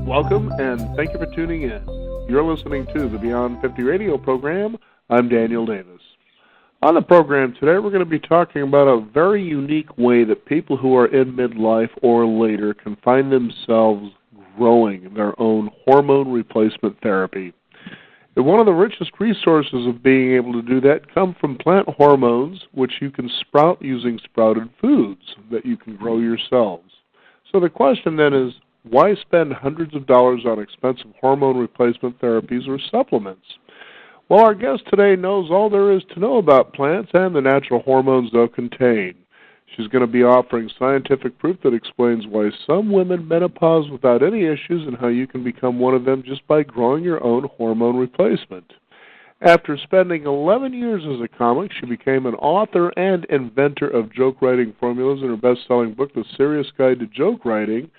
Welcome, and thank you for tuning in. You're listening to the Beyond 50 radio program. I'm Daniel Davis. On the program today, we're going to be talking about a very unique way that people who are in midlife or later can find themselves growing their own hormone replacement therapy. And one of the richest resources of being able to do that come from plant hormones, which you can sprout using sprouted foods that you can grow yourselves. So the question then is, why spend hundreds of dollars on expensive hormone replacement therapies or supplements? Well, our guest today knows all there is to know about plants and the natural hormones they'll contain. She's going to be offering scientific proof that explains why some women menopause without any issues and how you can become one of them just by growing your own hormone replacement. After spending 11 years as a comic, she became an author and inventor of joke writing formulas in her best-selling book, The Serious Guide to Joke Writing,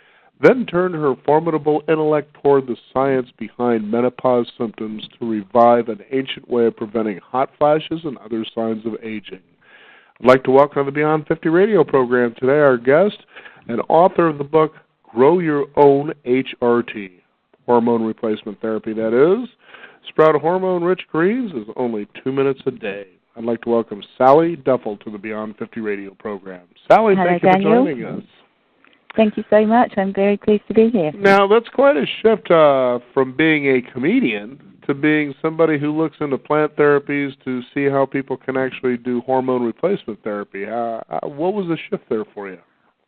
then turned her formidable intellect toward the science behind menopause symptoms to revive an ancient way of preventing hot flashes and other signs of aging. I'd like to welcome to the Beyond 50 radio program today our guest and author of the book, Grow Your Own HRT, Hormone Replacement Therapy, that is. Sprout hormone-rich greens is only 2 minutes a day. I'd like to welcome Sally Duffel to the Beyond 50 radio program. Sally, Hello, thank you Daniel. for joining us. Thank you so much. I'm very pleased to be here. Now, that's quite a shift from being a comedian to being somebody who looks into plant therapies to see how people can actually do hormone replacement therapy. What was the shift there for you?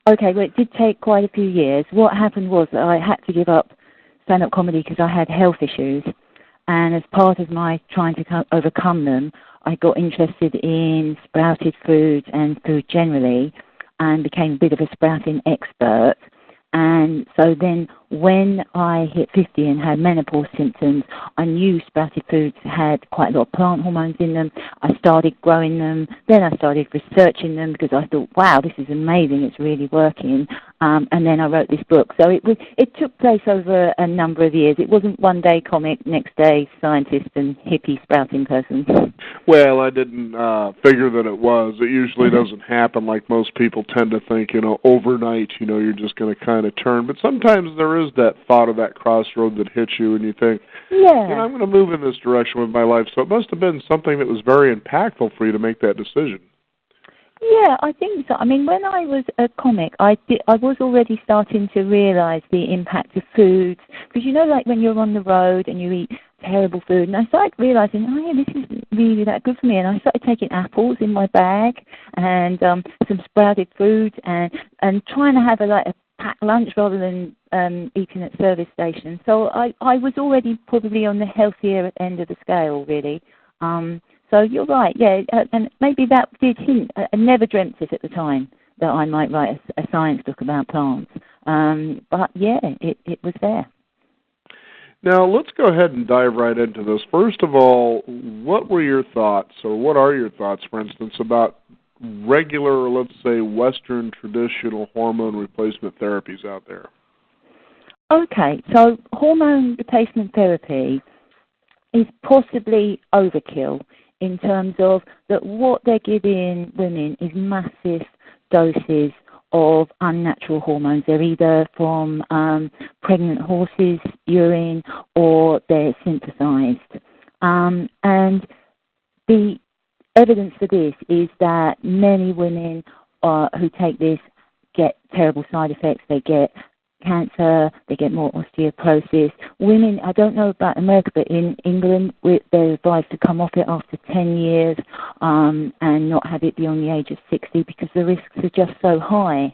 Okay, well, it did take quite a few years. What happened was that I had to give up stand-up comedy because I had health issues. And as part of my trying to overcome them, I got interested in sprouted foods and food generally and became a bit of a sprouting expert. And so then when I hit 50 and had menopause symptoms, I knew sprouted foods had quite a lot of plant hormones in them. I started growing them. Then I started researching them because I thought, wow, this is amazing. It's really working. And then I wrote this book. So it took place over a number of years. It wasn't one day comic, next day scientist and hippie sprouting person. Well, I didn't figure that it was. It usually doesn't happen like most people tend to think, overnight, you're just going to kind of turn. But sometimes there is that thought of that crossroad that hits you and you think, I'm going to move in this direction with my life. So it must have been something that was very impactful for you to make that decision. Yeah, I think so. I mean, when I was a comic, I was already starting to realize the impact of foods. Because, like when you're on the road and you eat terrible food, and I started realizing, this isn't really that good for me. And I started taking apples in my bag and some sprouted foods and trying to have a packed lunch rather than eating at service stations. So I was already probably on the healthier end of the scale, really. So you're right, and maybe that did hint. I never dreamt it at the time that I might write a science book about plants. But it was there. Now, let's go ahead and dive right into this. First of all, what were your thoughts, or what are your thoughts, for instance, about regular, let's say, Western traditional hormone replacement therapies out there? Okay, so hormone replacement therapy is possibly overkill in terms of that what they're giving women is massive doses of unnatural hormones. They're either from pregnant horses' urine or they're synthesized. And the evidence for this is that many women who take this get terrible side effects. They get cancer, they get more osteoporosis. Women, I don't know about America, but in England, they're advised to come off it after 10 years and not have it beyond the age of 60 because the risks are just so high.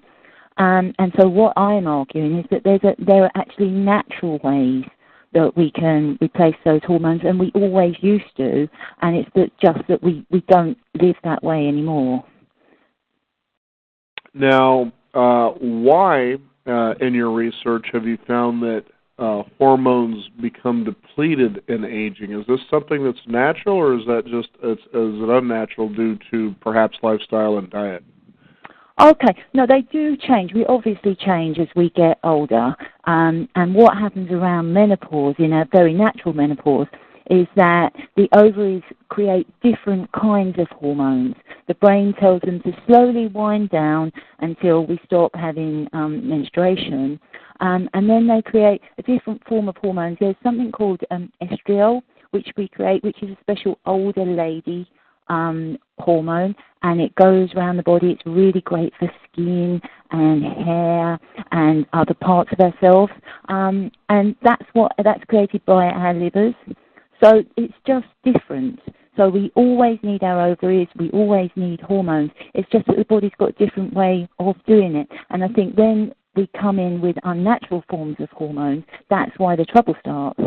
And so what I'm arguing is that there are actually natural ways that we can replace those hormones, and we always used to, and it's just that we don't live that way anymore. Now, why in your research have you found that hormones become depleted in aging? Is this something that's natural, or is that just is it unnatural due to perhaps lifestyle and diet? Okay, no, they do change. We obviously change as we get older, and what happens around menopause, in a very natural menopause, is that the ovaries create different kinds of hormones. The brain tells them to slowly wind down until we stop having menstruation. And then they create a different form of hormones. There's something called estriol, which we create, which is a special older lady hormone, and it goes around the body. It's really great for skin and hair and other parts of ourselves. And that's created by our livers. So it's just different. So we always need our ovaries, we always need hormones. It's just that the body's got a different way of doing it. And I think when we come in with unnatural forms of hormones, that's why the trouble starts.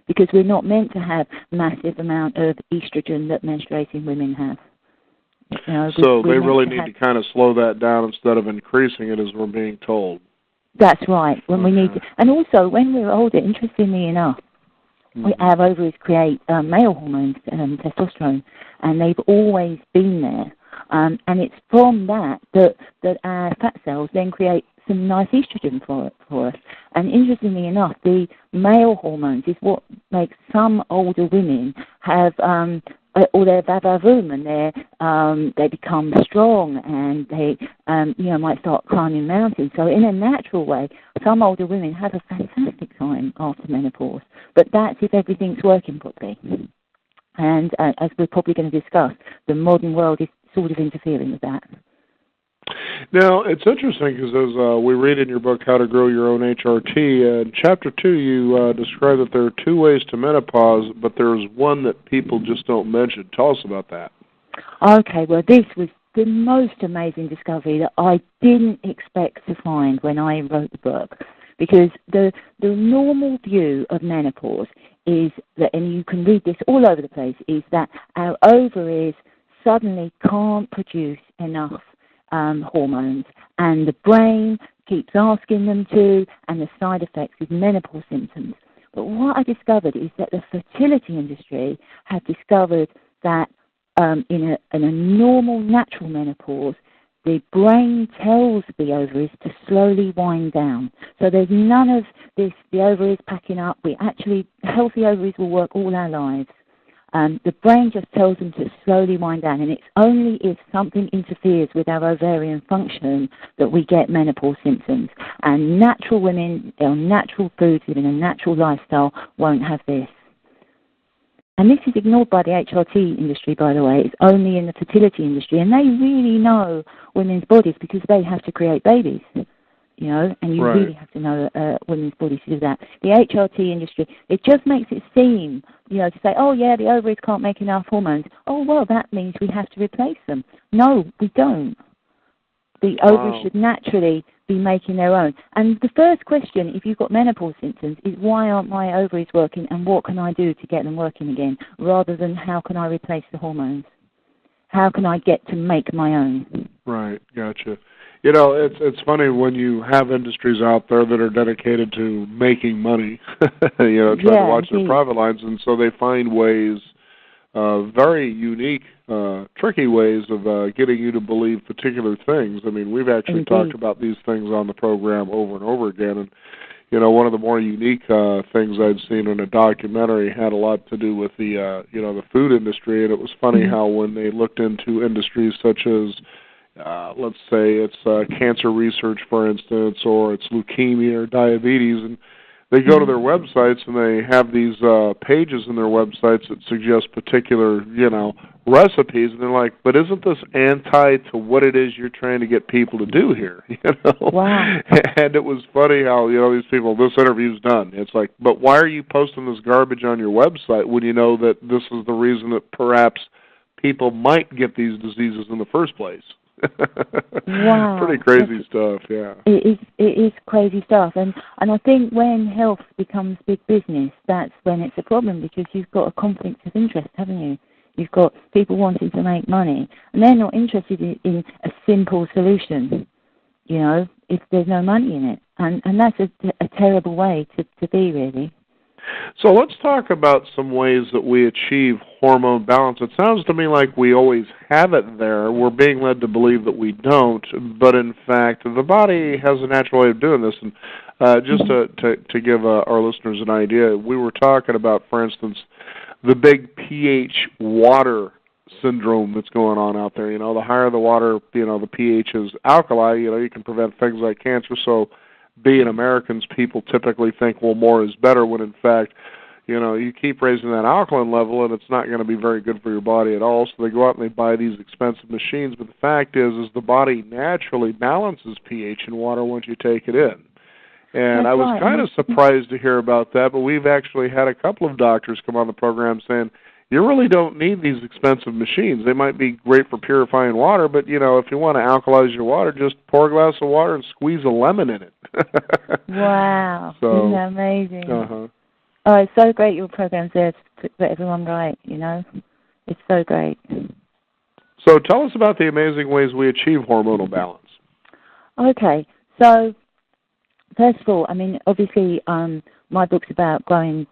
Because we're not meant to have massive amount of estrogen that menstruating women have. So they really need to kind of slow that down instead of increasing it, as we're being told. That's right. When we need to, and also when we're older, interestingly enough, our ovaries create male hormones, testosterone, and they've always been there. And it's from that our fat cells then create some nice estrogen for us. And interestingly enough, the male hormones is what makes some older women have all their vavavoom, and they become strong, and they might start climbing mountains. So in a natural way, some older women have a fantastic time after menopause. But that's if everything's working properly. And as we're probably going to discuss, the modern world is sort of interfering with that. Now, it's interesting because as we read in your book, How to Grow Your Own HRT, in Chapter 2 you describe that there are two ways to menopause, but there's one that people just don't mention. Tell us about that. Okay, well, this was the most amazing discovery that I didn't expect to find when I wrote the book, because the normal view of menopause is that, and you can read this all over the place, is that our ovaries suddenly can't produce enough hormones, and the brain keeps asking them to, and the side effects is menopause symptoms. But what I discovered is that the fertility industry have discovered that in a normal natural menopause, the brain tells the ovaries to slowly wind down. So there's none of this, the ovaries packing up. Healthy ovaries will work all our lives. The brain just tells them to slowly wind down, and it's only if something interferes with our ovarian function that we get menopause symptoms. And natural women, on natural foods, living a natural lifestyle, won't have this. And this is ignored by the HRT industry, by the way. It's only in the fertility industry, and they really know women's bodies because they have to create babies. And you really have to know women's bodies to do that. The HRT industry, it just makes it seem, to say, oh, yeah, the ovaries can't make enough hormones. Oh, well, that means we have to replace them. No, we don't. The ovaries should naturally be making their own. And the first question, if you've got menopause symptoms, is why aren't my ovaries working, and what can I do to get them working again, rather than how can I replace the hormones? How can I get to make my own? Right, gotcha. It's funny when you have industries out there that are dedicated to making money, trying to watch their profit lines, and so they find ways, very unique, tricky ways of getting you to believe particular things. I mean, we've actually talked about these things on the program over and over again, and one of the more unique things I'd seen in a documentary had a lot to do with the the food industry, and it was funny how when they looked into industries such as let's say it's cancer research, for instance, or it's leukemia or diabetes, and they go to their websites and they have these pages in their websites that suggest particular, recipes, and they're like, but isn't this anti to what it is you're trying to get people to do here? Wow. And it was funny how, these people, this interview's done. It's like, but why are you posting this garbage on your website when you know that this is the reason that perhaps people might get these diseases in the first place? Wow. Pretty crazy stuff, yeah. It is crazy stuff. And I think when health becomes big business, that's when it's a problem, because you've got a conflict of interest, haven't you? You've got people wanting to make money, and they're not interested in a simple solution, if there's no money in it. And that's a terrible way to be, really. So let's talk about some ways that we achieve hormone balance. It sounds to me like we always have it there. We're being led to believe that we don't, but in fact, the body has a natural way of doing this. And just to give our listeners an idea, we were talking about, for instance, the big pH water syndrome that's going on out there. The higher the water, the pH is alkali, you can prevent things like cancer. So being Americans, people typically think, well, more is better, when in fact, you keep raising that alkaline level and it's not going to be very good for your body at all. So they go out and they buy these expensive machines. But the fact is the body naturally balances pH in water once you take it in. And I was kind of surprised to hear about that, but we've actually had a couple of doctors come on the program saying, you really don't need these expensive machines. They might be great for purifying water, but, if you want to alkalize your water, just pour a glass of water and squeeze a lemon in it. Wow. So, isn't that amazing? Uh-huh. Oh, it's so great your program's there to put everyone right, It's so great. So tell us about the amazing ways we achieve hormonal balance. Okay. So, first of all, obviously, my book's about growing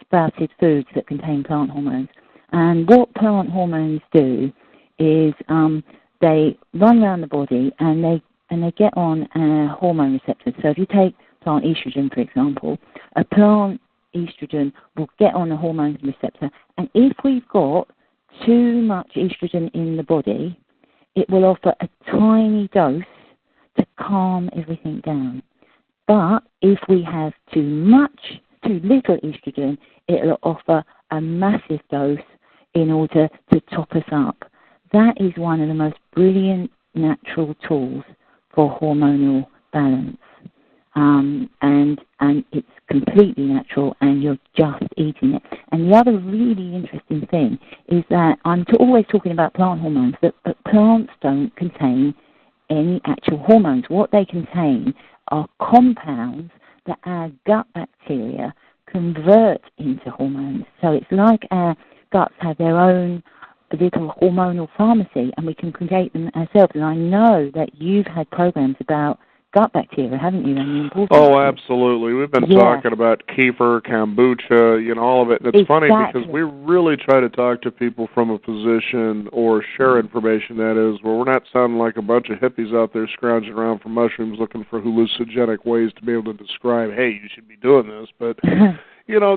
sprouted foods that contain plant hormones. And what plant hormones do is they run around the body and they get on hormone receptors. So if you take plant estrogen, for example, a plant estrogen will get on the hormone receptor, and if we've got too much estrogen in the body, it will offer a tiny dose to calm everything down. But if we have too little estrogen, it will offer a massive dose in order to top us up. That is one of the most brilliant natural tools for hormonal balance. And it's completely natural, and you're just eating it. And the other really interesting thing is that I'm always talking about plant hormones, but plants don't contain any actual hormones. What they contain are compounds that our gut bacteria convert into hormones. So it's like our guts have their own little hormonal pharmacy, and we can create them ourselves. And I know that you've had programs about gut bacteria, haven't you? And the importance. Oh, absolutely. We've been talking about kefir, kombucha, all of it. And it's funny because we really try to talk to people from a position or share information, that is, where we're not sounding like a bunch of hippies out there scrounging around for mushrooms looking for hallucinogenic ways to be able to describe, hey, you should be doing this. But,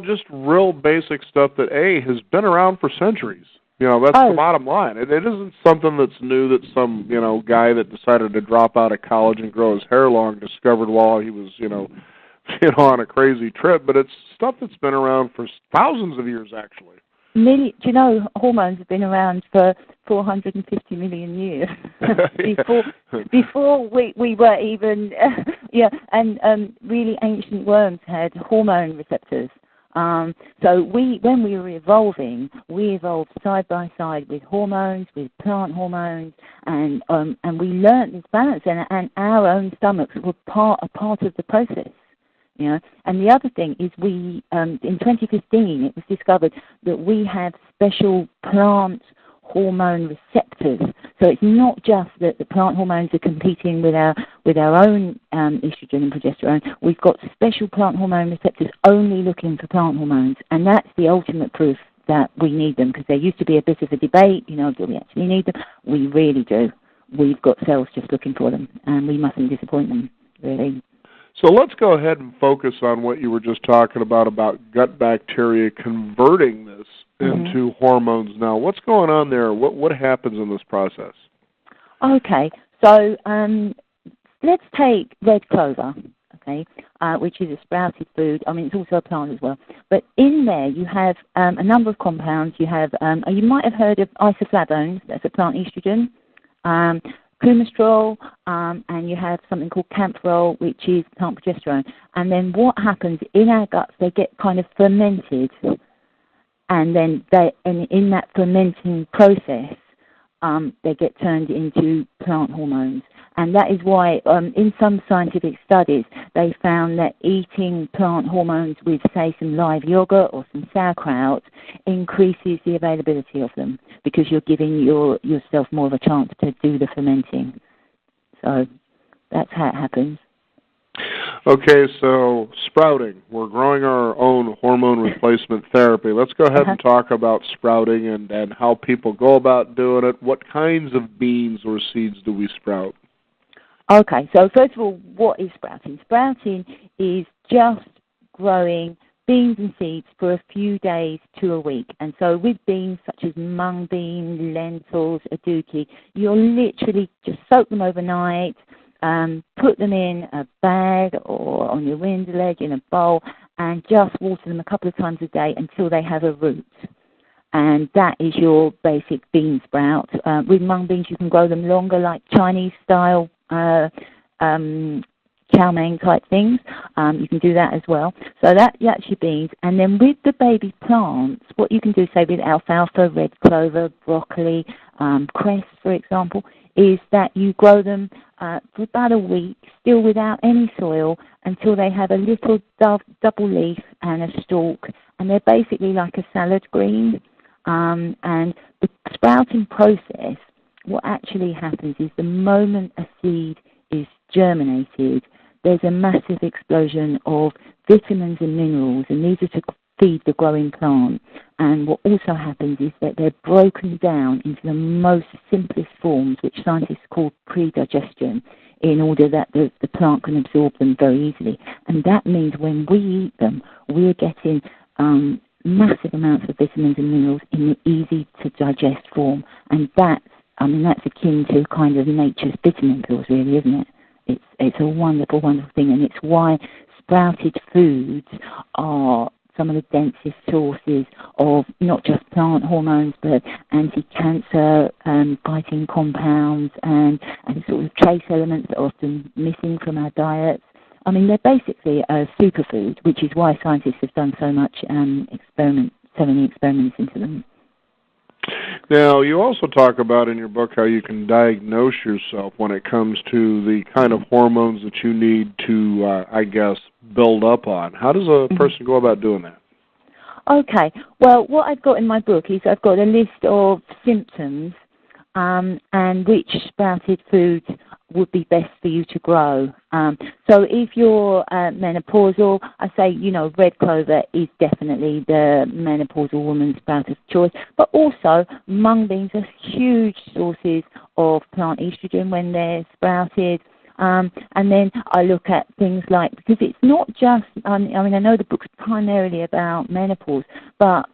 just real basic stuff that, has been around for centuries. That's the bottom line. It isn't something that's new that some, guy that decided to drop out of college and grow his hair long discovered while he was, on a crazy trip. But it's stuff that's been around for thousands of years, actually. Hormones have been around for 450 million years. before we were even, and really ancient worms had hormone receptors. So when we were evolving, we evolved side by side with hormones, with plant hormones, and we learned this balance, and our own stomachs were a part of the process. And the other thing is in 2015 it was discovered that we have special plant hormone receptors. So it's not just that the plant hormones are competing with our own estrogen and progesterone. We've got special plant hormone receptors only looking for plant hormones, and that's the ultimate proof that we need them, because there used to be a bit of a debate, do we actually need them? We really do. We've got cells just looking for them, and we mustn't disappoint them, really. So let's go ahead and focus on what you were just talking about gut bacteria converting this into hormones now. What's going on there? What happens in this process? Okay, so let's take red clover, which is a sprouted food. It's also a plant as well. But in there you have a number of compounds. You have, you might have heard of isoflavones, that's a plant estrogen, coumestrol, and you have something called camphorol, which is plant progesterone. And then what happens in our guts, they get kind of fermented, and then in that fermenting process, they get turned into plant hormones. And that is why in some scientific studies, they found that eating plant hormones with, say, some live yogurt or some sauerkraut increases the availability of them, because you're giving yourself more of a chance to do the fermenting. So that's how it happens. Okay, so sprouting. We're growing our own hormone replacement therapy. Let's go ahead and talk about sprouting and how people go about doing it. What kinds of beans or seeds do we sprout? Okay, so first of all, what is sprouting? Sprouting is just growing beans and seeds for a few days to a week. And so with beans such as mung bean, lentils, aduki, you'll literally just soak them overnight, put them in a bag or on your window ledge in a bowl and just water them a couple of times a day until they have a root. And that is your basic bean sprout. With mung beans, you can grow them longer, like Chinese-style chow mein type things. You can do that as well. So that's your beans. And then with the baby plants, what you can do, say with alfalfa, red clover, broccoli, cress, for example, is that you grow them for about a week, still without any soil, until they have a little double leaf and a stalk. And they're basically like a salad green. And the sprouting process, what actually happens is the moment a seed is germinated, there's a massive explosion of vitamins and minerals, and these are to feed the growing plant. And what also happens is that they're broken down into the most simplest forms, which scientists call pre-digestion, in order that the plant can absorb them very easily. And that means when we eat them, we're getting massive amounts of vitamins and minerals in the easy-to-digest form. And that's akin to kind of nature's vitamin pills, really, isn't it? It's a wonderful, wonderful thing, and it's why sprouted foods are some of the densest sources of not just plant hormones, but anti-cancer fighting compounds and sort of trace elements that are often missing from our diets. I mean, they're basically a superfood, which is why scientists have done so many experiments into them. Now, you also talk about in your book how you can diagnose yourself when it comes to the kind of hormones that you need to, build up on. How does a person go about doing that? Okay. Well, what I've got in my book is I've got a list of symptoms and which sprouted foods would be best for you to grow. So if you're menopausal, I say, red clover is definitely the menopausal woman's sprout of choice. But also, mung beans are huge sources of plant estrogen when they're sprouted. And then I look at things like, because it's not just, I know the book's primarily about menopause, but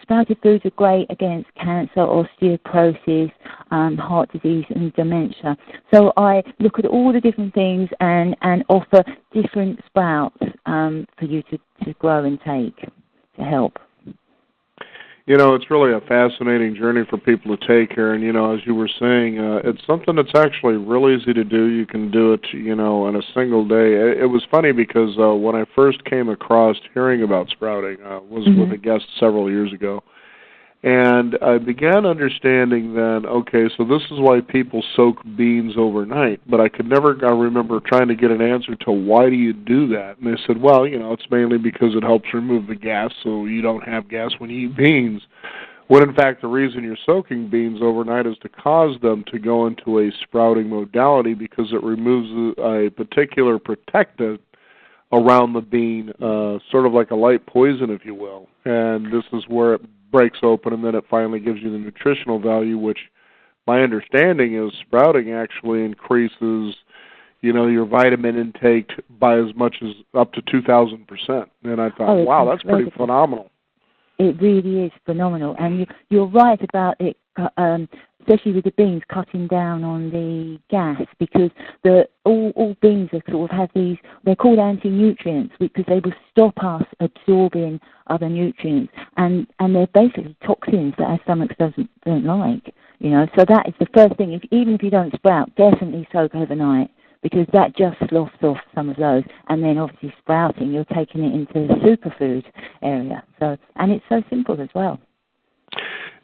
sprouted foods are great against cancer, osteoporosis, heart disease, and dementia. So I look at all the different things and offer different sprouts for you to grow and take to help. It's really a fascinating journey for people to take here. And, as you were saying, it's something that's actually real easy to do. You can do it, in a single day. It was funny because when I first came across hearing about sprouting, was with a guest several years ago. And I began understanding then, okay, so this is why people soak beans overnight. But I remember trying to get an answer to why do you do that? And they said, well, it's mainly because it helps remove the gas so you don't have gas when you eat beans. When in fact the reason you're soaking beans overnight is to cause them to go into a sprouting modality because it removes a particular protectant around the bean, sort of like a light poison, if you will. And this is where it breaks open, and then it finally gives you the nutritional value, which my understanding is sprouting actually increases, your vitamin intake by as much as up to 2,000%. And I thought, wow, that's pretty phenomenal. It really is phenomenal. And you're right about it, especially with the beans, cutting down on the gas, because all beans are sort of have these, they're called anti-nutrients because they will stop us absorbing other nutrients, and they're basically toxins that our stomachs don't like, So that is the first thing. Even if you don't sprout, definitely soak overnight, because that just sloughs off some of those. And then obviously sprouting, you're taking it into the superfood area. So, and it's so simple as well.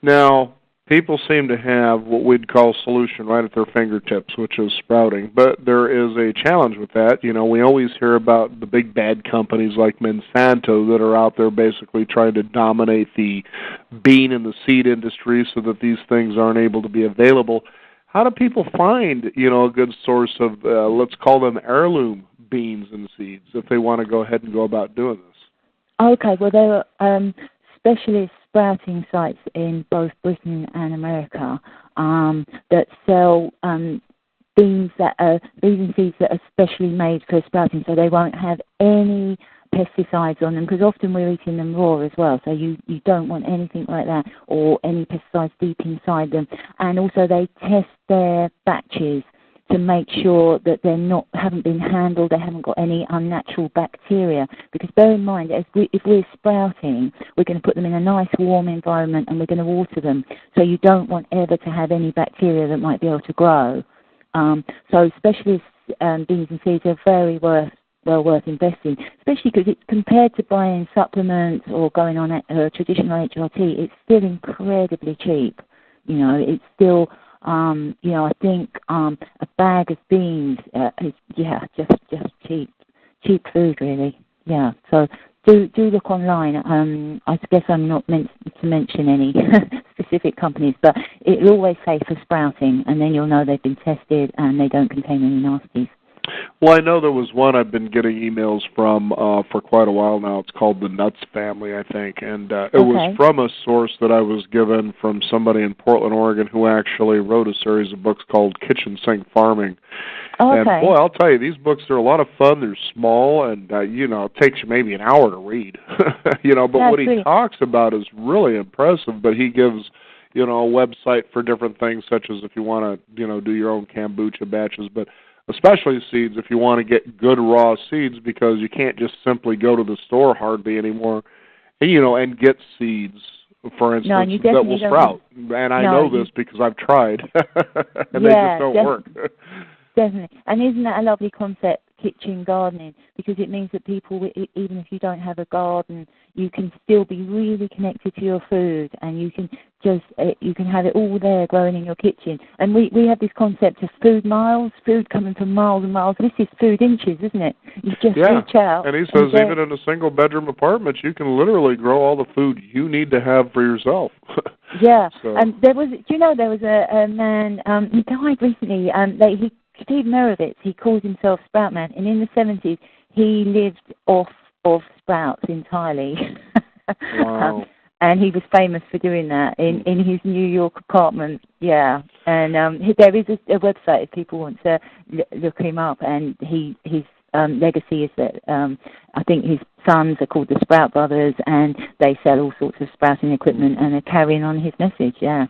Now, people seem to have what we'd call solution right at their fingertips, which is sprouting. But there is a challenge with that. We always hear about the big bad companies like Monsanto that are out there basically trying to dominate the bean and the seed industry so that these things aren't able to be available. How do people find, a good source of, let's call them heirloom beans and seeds if they want to go ahead and go about doing this? Okay, well, there are specialist sprouting sites in both Britain and America that sell beans and seeds that are specially made for sprouting, so they won't have any pesticides on them, because often we're eating them raw as well, so you don't want anything like that or any pesticides deep inside them. And also they test their batches to make sure that haven't been handled, they haven't got any unnatural bacteria. Because bear in mind, if we're sprouting, we're going to put them in a nice warm environment and we're going to water them. So you don't want ever to have any bacteria that might be able to grow. So specialist beans and seeds are very well worth investing, especially because it's compared to buying supplements or going on a traditional HRT, it's still incredibly cheap. It's still, I think a bag of beans is, just cheap food, really. Yeah, so do look online. I guess I'm not meant to mention any specific companies, but it'll always say for sprouting, and then you'll know they've been tested and they don't contain any nasties. Well, I know there was one I've been getting emails from for quite a while now. It's called the Nuts Family, I think, and it was from a source that I was given from somebody in Portland, Oregon, who actually wrote a series of books called Kitchen Sink Farming. And boy, I'll tell you, these books are a lot of fun. They're small, and it takes you maybe an hour to read. But what he talks about is really impressive. But he gives a website for different things, such as if you want to do your own kombucha batches, but especially seeds if you want to get good raw seeds, because you can't just simply go to the store hardly anymore, and get seeds, for instance, that will sprout. And I know this because I've tried, and they just don't work. Definitely. And isn't that a lovely concept, kitchen gardening? Because it means that people, even if you don't have a garden, you can still be really connected to your food, and you can have it all there growing in your kitchen. And we have this concept of food miles, food coming from miles and miles. This is food inches, isn't it? You just reach out. And he says even in a single bedroom apartment, you can literally grow all the food you need to have for yourself. Yeah. And there was a man, he died recently, Steve Merovitz, he calls himself Sprout Man, and in the 70s he lived off of sprouts entirely. Wow. And he was famous for doing that in his New York apartment. Yeah, and there is a website if people want to look him up, and his legacy is that I think his sons are called the Sprout Brothers, and they sell all sorts of sprouting equipment, and are carrying on his message. Yeah.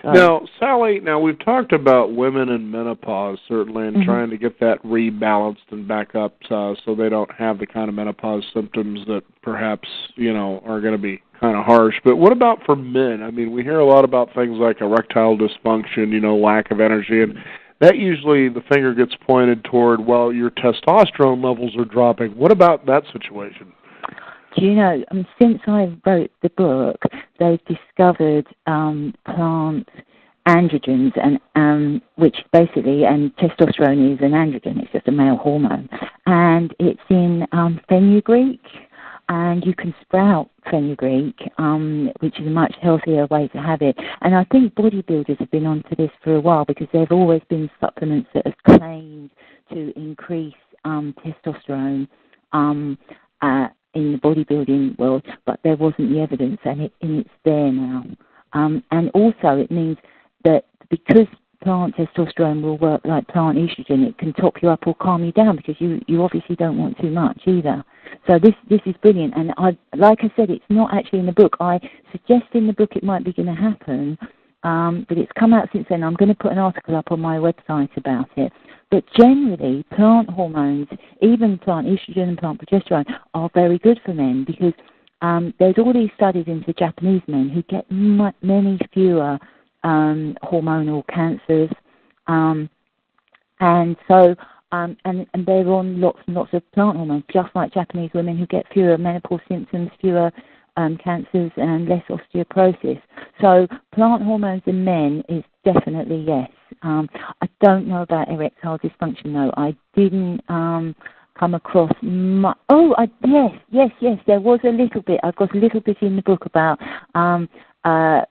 Now, Sally, we've talked about women in menopause, certainly, and trying to get that rebalanced and back up so they don't have the kind of menopause symptoms that perhaps, are going to be kind of harsh. But what about for men? I mean, we hear a lot about things like erectile dysfunction, lack of energy, and that usually the finger gets pointed toward, well, your testosterone levels are dropping. What about that situation? Do you know, since I wrote the book, they've discovered plant androgens, and which basically, and testosterone is an androgen, it's just a male hormone, and it's in fenugreek, and you can sprout fenugreek, which is a much healthier way to have it. And I think bodybuilders have been onto this for a while, because there have always been supplements that have claimed to increase testosterone in the bodybuilding world, but there wasn't the evidence, and it's there now. And also it means that because plant testosterone will work like plant estrogen, it can top you up or calm you down, because you obviously don't want too much either. So this is brilliant, and like I said, it's not actually in the book. I suggest in the book it might be going to happen, but it's come out since then. I'm going to put an article up on my website about it. But generally, plant hormones, even plant estrogen and plant progesterone, are very good for men, because there's all these studies into Japanese men who get many fewer hormonal cancers, and so and they're on lots and lots of plant hormones, just like Japanese women who get fewer menopause symptoms, fewer cancers, and less osteoporosis. So plant hormones in men is definitely yes. I don't know about erectile dysfunction though. I didn't come across much. Yes. There was a little bit. I've got a little bit in the book about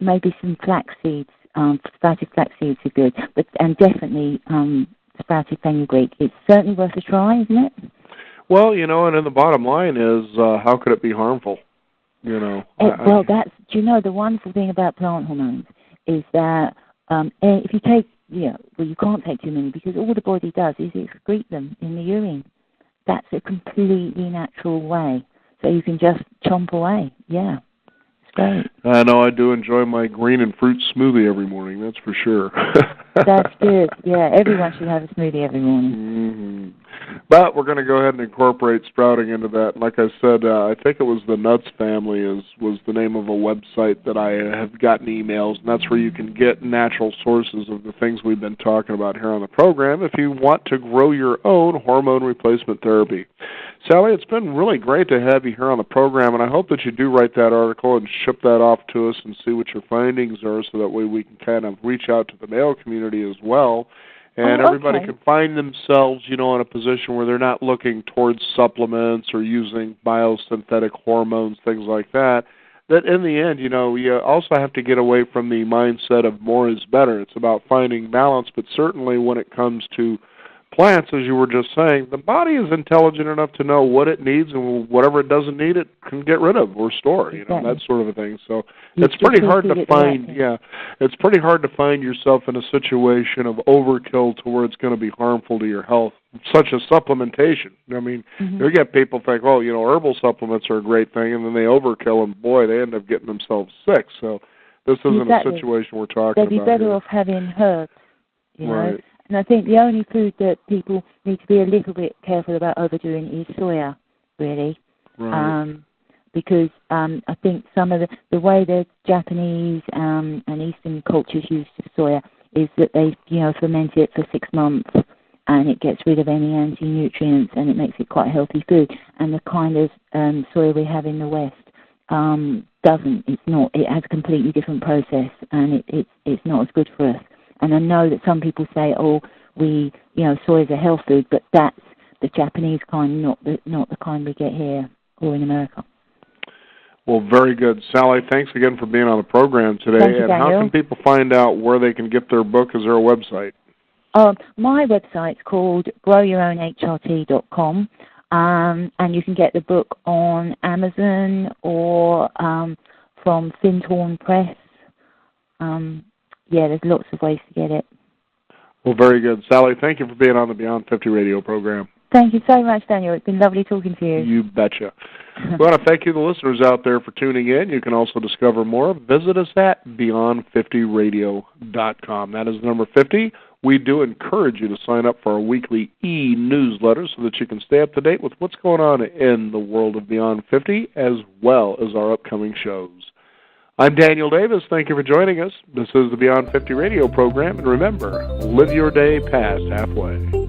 maybe some flax seeds. Sprouted flax seeds are good, and definitely sprouted fenugreek. It's certainly worth a try, isn't it? Well, and then the bottom line is, how could it be harmful? Well, that's, the wonderful thing about plant hormones is that if you take, you can't take too many, because all the body does is excrete them in the urine. That's a completely natural way. So you can just chomp away. Yeah, it's great. I know I do enjoy my green and fruit smoothie every morning, that's for sure. That's good. Yeah, everyone should have a smoothie every morning. Mm-hmm. But we're going to go ahead and incorporate sprouting into that. Like I said, I think it was the Nuts Family was the name of a website that I have gotten emails, and that's where you can get natural sources of the things we've been talking about here on the program if you want to grow your own hormone replacement therapy. Sally, it's been really great to have you here on the program, and I hope that you do write that article and ship that off to us and see what your findings are so that way we can kind of reach out to the male community as well. And everybody can find themselves, in a position where they're not looking towards supplements or using biosynthetic hormones, things like that. That in the end, you also have to get away from the mindset of more is better. It's about finding balance, but certainly when it comes to plants, as you were just saying, the body is intelligent enough to know what it needs, and whatever it doesn't need, it can get rid of or store, that sort of a thing. So it's pretty hard to find, it's pretty hard to find yourself in a situation of overkill to where it's going to be harmful to your health, such as supplementation. I mean, you get people think, herbal supplements are a great thing, and then they overkill, and boy, they end up getting themselves sick. So this isn't a situation we're talking about. They'd be better off having herbs, know. And I think the only food that people need to be a little bit careful about overdoing is soya, really. Right. Because I think some of the way the Japanese and Eastern cultures use soya is that they, ferment it for 6 months, and it gets rid of any anti-nutrients, and it makes it quite a healthy food. And the kind of soya we have in the West doesn't. It's not. It has a completely different process, and it's not as good for us. And I know that some people say, soy is a health food, but that's the Japanese kind, not the kind we get here or in America. Well, very good. Sally, thanks again for being on the program today. Thank you, and Daniel. How can people find out where they can get their book? Is there a website? My website's called growyourownhrt.com, and you can get the book on Amazon or from Findhorn Press. There's lots of ways to get it. Well, very good. Sally, thank you for being on the Beyond 50 radio program. Thank you so much, Daniel. It's been lovely talking to you. You betcha. We want to thank you, the listeners out there, for tuning in. You can also discover more. Visit us at beyond50radio.com. That is number 50. We do encourage you to sign up for our weekly e-newsletter so that you can stay up to date with what's going on in the world of Beyond 50, as well as our upcoming shows. I'm Daniel Davis. Thank you for joining us. This is the Beyond 50 radio program. And remember, live your day past halfway.